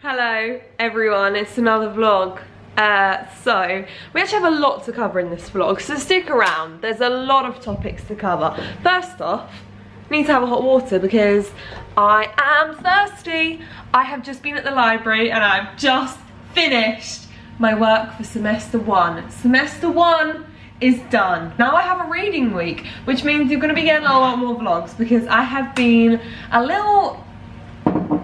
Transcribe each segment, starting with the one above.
Hello everyone, it's another vlog. So we actually have a lot to cover in this vlog, so stick around. There's a lot of topics to cover. First off, I need to have a hot water because I am thirsty. I have just been at the library and I've just finished my work for semester one. Semester one is done. Now I have a reading week, which means you're going to be getting a lot more vlogs because I have been a little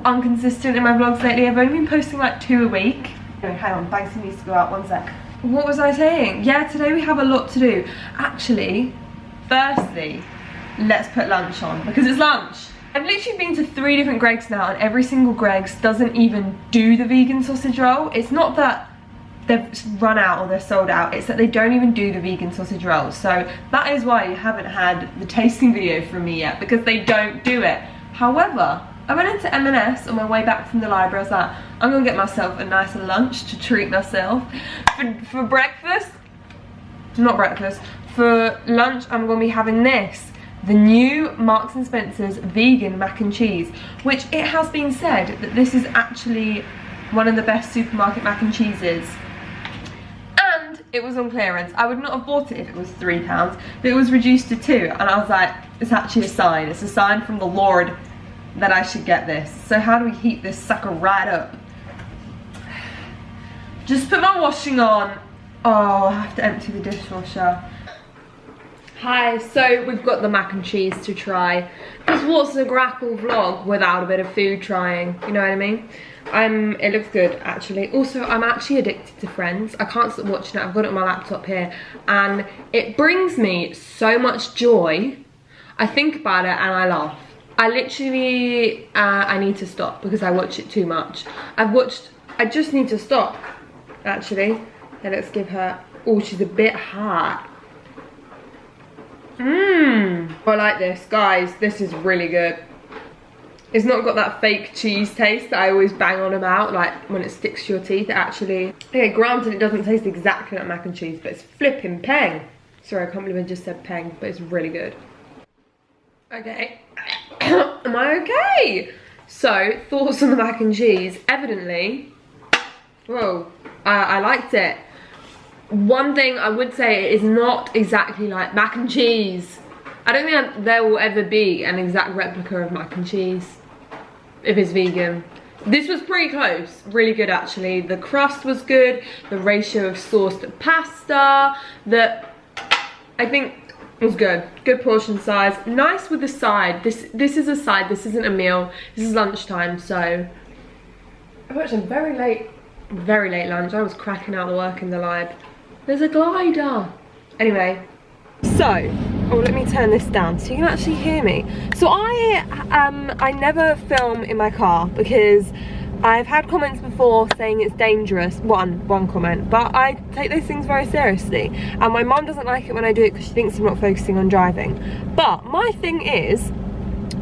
inconsistent in my vlogs lately. I've only been posting like 2 a week. Oh, hang on, Banksy needs to go out, one sec. What was I saying? Yeah, today we have a lot to do. Actually, firstly, let's put lunch on because it's lunch. I've literally been to 3 different Greggs now and every single Greggs doesn't even do the vegan sausage roll. It's not that they've run out or they're sold out, it's that they don't even do the vegan sausage roll. So that is why you haven't had the tasting video from me yet, because they don't do it. However, I went into M&S on my way back from the library. I was like, I'm gonna get myself a nice lunch to treat myself. For breakfast, not breakfast, for lunch I'm gonna be having this. The new Marks & Spencer's vegan mac and cheese, which it has been said that this is actually one of the best supermarket mac and cheeses. And it was on clearance. I would not have bought it if it was £3, but it was reduced to 2, and I was like, it's actually a sign. It's a sign from the Lord that I should get this. So how do we heat this sucker right up? Just put my washing on. Oh, I have to empty the dishwasher. Hi, so we've got the mac and cheese to try. Because what's a Grackle vlog without a bit of food trying? You know what I mean? It looks good actually. Also, I'm actually addicted to Friends. I can't stop watching it. I've got it on my laptop here. And it brings me so much joy. I think about it and I laugh. I literally, I need to stop because I watch it too much. I just need to stop, actually. Yeah, let's give her, oh, she's a bit hot. I like this, guys, this is really good. It's not got that fake cheese taste that I always bang on about, like when it sticks to your teeth. It actually, okay, granted it doesn't taste exactly like mac and cheese, but it's flipping peng. Sorry, I can't believe I just said peng, but it's really good. Okay. Am I okay? So, thoughts on the mac and cheese. Evidently, whoa, I liked it. One thing I would say, it is not exactly like mac and cheese. I don't think there will ever be an exact replica of mac and cheese if it's vegan. This was pretty close, really good actually. The crust was good, the ratio of sauce to pasta, I think was good. Good portion size. Nice with the side. This is a side. This isn't a meal. This is lunchtime. So I've watched a very late lunch. I was cracking out the work in the lab. There's a glider. Anyway, so let me turn this down so you can actually hear me. So I never film in my car because I've had comments before saying it's dangerous, one comment, but I take those things very seriously, and my mum doesn't like it when I do it because she thinks I'm not focusing on driving. But my thing is,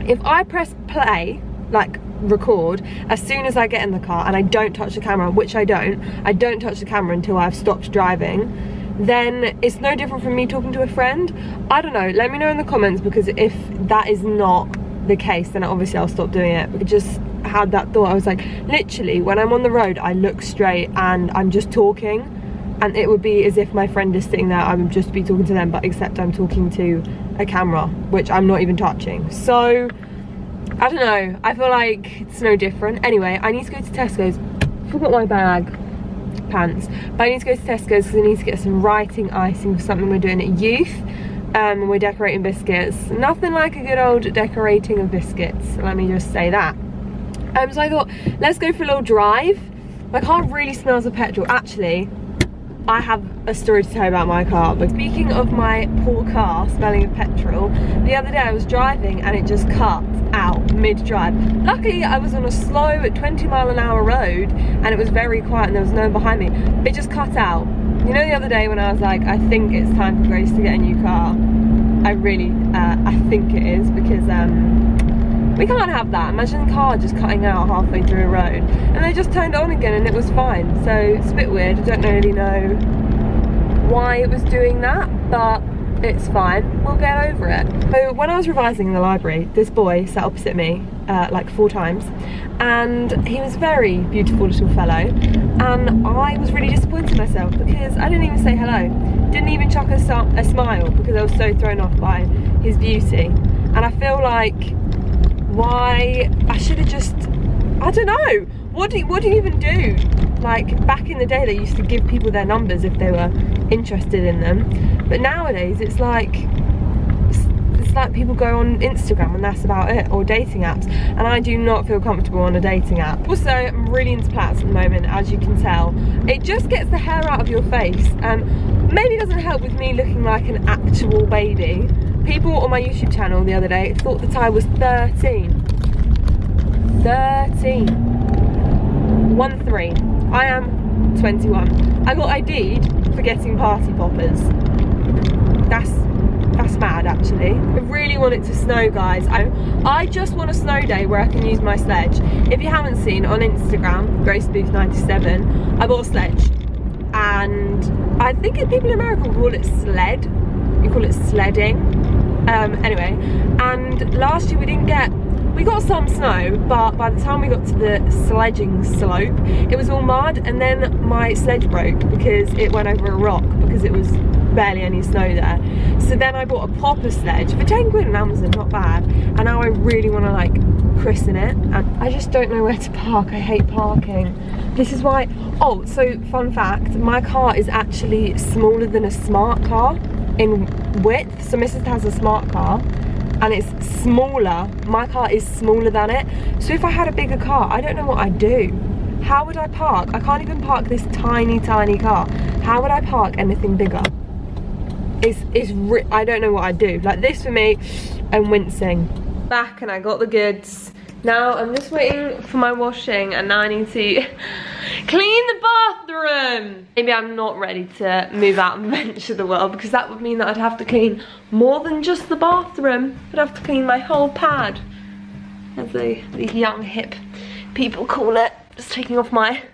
if I press play, like record, as soon as I get in the car and I don't touch the camera, which I don't touch the camera until I've stopped driving, then it's no different from me talking to a friend. I don't know, let me know in the comments, because if that is not the case, then obviously I'll stop doing it. I just had that thought. I was like, literally when I'm on the road I look straight and I'm just talking, and it would be as if my friend is sitting there. I would just be talking to them, but except I'm talking to a camera which I'm not even touching. So I don't know, I feel like it's no different. Anyway, I need to go to Tesco's. Forgot my bag, pants, but I need to go to Tesco's because I need to get some writing icing for something we're doing at youth. We're decorating biscuits. Nothing like a good old decorating of biscuits, let me just say that. So I thought, let's go for a little drive. My car really smells of petrol. Actually, I have a story to tell you about my car. But speaking of my poor car smelling of petrol, the other day I was driving and it just cut out mid-drive. Luckily I was on a slow 20-mile-an-hour road and it was very quiet and there was no one behind me. It just cut out. You know, the other day when I was like, I think it's time for Grace to get a new car. I think it is, because we can't have that. Imagine the car just cutting out halfway through a road. And they just turned it on again and it was fine. So it's a bit weird. I don't really know why it was doing that, but It's fine, we'll get over it. So when I was revising in the library, this boy sat opposite me like 4 times, and he was a very beautiful little fellow, and I was really disappointed in myself because I didn't even say hello, didn't even chuck a smile because I was so thrown off by his beauty. And I feel like, why, I should have just, I don't know, what do you even do? Like, back in the day they used to give people their numbers if they were interested in them, but nowadays it's like people go on Instagram and that's about it, or dating apps, and I do not feel comfortable on a dating app. Also, I'm really into plaits at the moment, as you can tell. It just gets the hair out of your face, and maybe doesn't help with me looking like an actual baby. People on my YouTube channel the other day thought that I was 13. 13. 1-3. I am 21. I got ID'd for getting party poppers. That's mad, actually. I really want it to snow, guys. I just want a snow day where I can use my sledge. If you haven't seen, on Instagram, GraceBooth97, I bought a sledge. And I think people in America call it sled. You call it sledding. Anyway, and last year we got some snow, but by the time we got to the sledging slope, it was all mud, and then my sledge broke because it went over a rock because it was barely any snow there. So then I bought a popper sledge for 10 quid on Amazon, not bad, and now I really want to like christen it, and I just don't know where to park. I hate parking. This is why, oh, so fun fact, my car is actually smaller than a smart car in width. So Mrs. has a smart car and it's smaller, my car is smaller than it. So if I had a bigger car, I don't know what I'd do. How would I park? I can't even park this tiny car. How would I park anything bigger? I don't know what I'd do. Like, this for me, I'm wincing. Back, and I got the goods. Now I'm just waiting for my washing, and now I need to clean the bathroom. Maybe I'm not ready to move out and venture the world, because that would mean that I'd have to clean more than just the bathroom. I'd have to clean my whole pad, as the young hip people call it. Just taking off my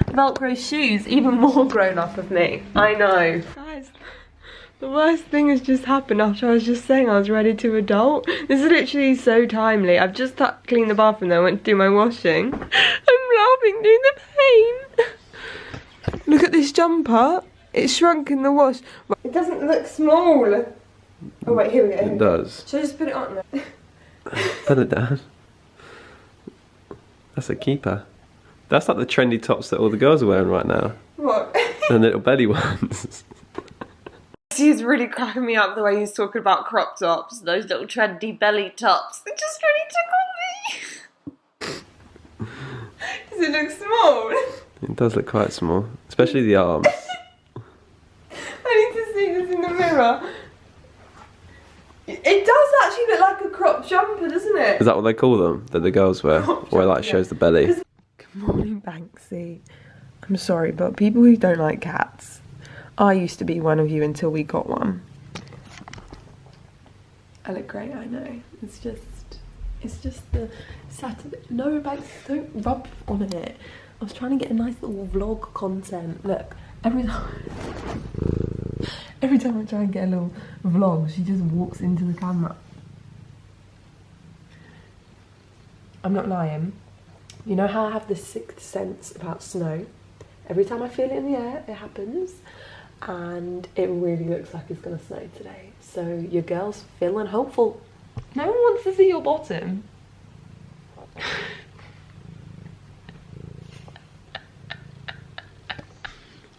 Velcro shoes, even more grown up of me. I know. Guys, the worst thing has just happened after I was just saying I was ready to adult. This is literally so timely. I've just cleaned the bathroom, then I went to do my washing. I'm laughing doing the pain. Look at this jumper. It's shrunk in the wash. It doesn't look small. Oh wait, here we go. It does. Should I just put it on there? Put it down. That's a keeper. That's like the trendy tops that all the girls are wearing right now. What? The little belly ones. He's really cracking me up the way he's talking about crop tops, those little trendy belly tops. They just really tickle me. Does it look small? It does look quite small, especially the arms. I need to see this in the mirror. It does actually look like a crop jumper, doesn't it? Is that what they call them, that the girls wear? Where it like shows the belly? Good morning, Banksy. I'm sorry, but people who don't like cats, I used to be one of you until we got one. I look great, I know. It's just the Saturday. No, Banksy, don't rub on it. I was trying to get a nice little vlog content. Look, every time I try and get a little vlog, she just walks into the camera. I'm not lying. You know how I have this sixth sense about snow? Every time I feel it in the air, it happens. And it really looks like it's gonna snow today. So your girl's feeling hopeful. No one wants to see your bottom.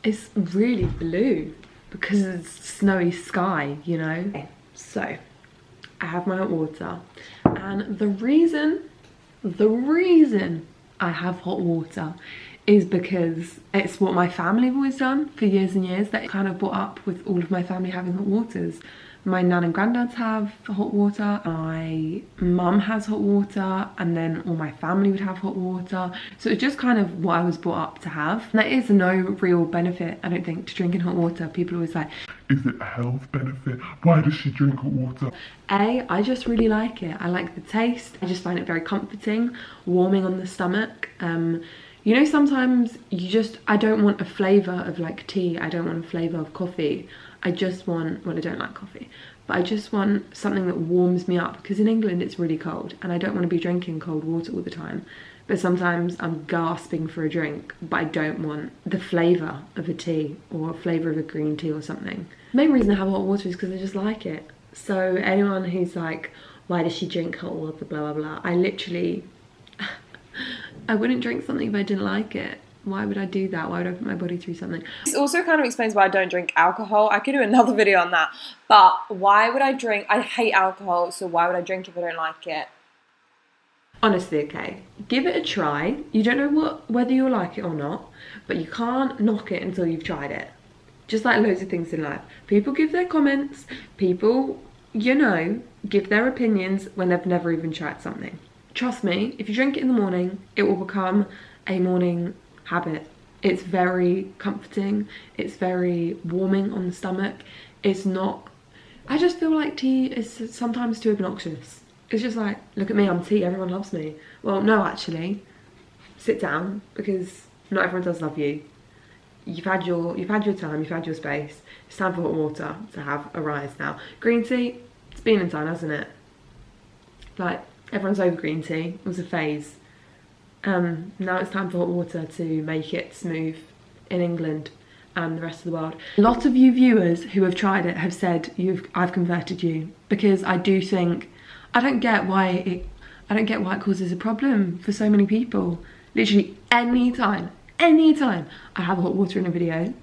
It's really blue because it's snowy sky, you know? Okay, so I have my hot water, and the reason I have hot water is because it's what my family have always done for years and years. That kind of brought up with all of my family having hot waters. My nan and granddads have hot water, my mum has hot water, and then all my family would have hot water. So it's just kind of what I was brought up to have. And there is no real benefit, I don't think, to drinking hot water. People always like, is it a health benefit? Why does she drink hot water? I just really like it. I like the taste. I just find it very comforting, warming on the stomach. You know, sometimes I don't want a flavour of like tea. I don't want a flavour of coffee. I just want, well, I don't like coffee, but I just want something that warms me up, because in England it's really cold and I don't want to be drinking cold water all the time. But sometimes I'm gasping for a drink, but I don't want the flavour of a tea or a flavour of a green tea or something. The main reason I have hot water is because I just like it. So anyone who's like, why does she drink hot water, blah, blah, blah. I literally, I wouldn't drink something if I didn't like it. Why would I do that? Why would I put my body through something? This also kind of explains why I don't drink alcohol. I could do another video on that. But why would I drink? I hate alcohol, so why would I drink if I don't like it? Honestly, okay, give it a try. You don't know whether you'll like it or not, but you can't knock it until you've tried it. Just like loads of things in life. People give their comments, people, you know, give their opinions when they've never even tried something. Trust me, if you drink it in the morning, it will become a morning habit. It's very comforting, it's very warming on the stomach. It's not, I just feel like tea is sometimes too obnoxious. It's just like, look at me, I'm tea, everyone loves me. Well, no, actually, sit down, because not everyone does love you. You've had your time, you've had your space. It's time for hot water to have a rise now. Green tea, it's been in time, hasn't it? Like, everyone's over green tea, it was a phase. Now it's time for hot water to make it smooth in England and the rest of the world. A lot of you viewers who have tried it have said I've converted you, because I do think, I don't get why it causes a problem for so many people. Literally anytime I have hot water in a video,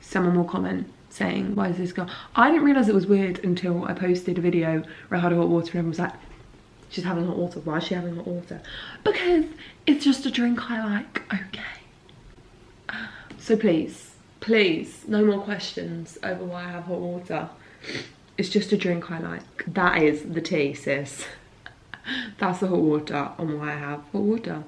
someone will comment saying, why is this girl? I didn't realise it was weird until I posted a video where I had hot water and everyone was like, she's having hot water, why is she having hot water? Because it's just a drink I like, okay. So please, no more questions over why I have hot water. It's just a drink I like. That is the tea, sis. That's the hot water on why I have hot water.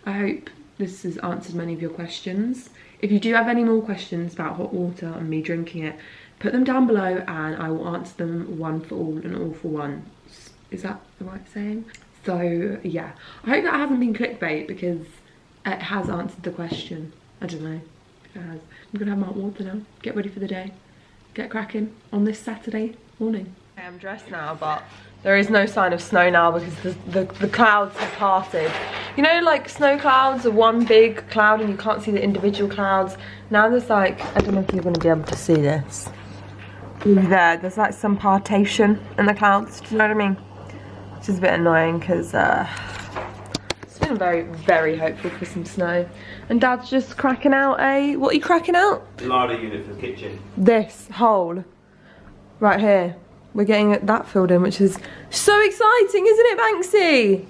I hope this has answered many of your questions. If you do have any more questions about hot water and me drinking it, put them down below and I will answer them one for all and all for one. Is that the right saying? So yeah, I hope that hasn't been clickbait, because it has answered the question. I don't know if it has. I'm gonna have my hot water now, get ready for the day, get cracking on this Saturday morning. Okay, I'm dressed now, but there is no sign of snow now because the clouds have parted. You know, like snow clouds are one big cloud and you can't see the individual clouds. Now there's like, I don't know if you're going to be able to see this. There's like some partation in the clouds, do you know what I mean? Which is a bit annoying because it's been very, very hopeful for some snow. And Dad's just cracking out what are you cracking out? Larder unit for the kitchen. This hole right here. We're getting that filled in, which is so exciting, isn't it, Banksy?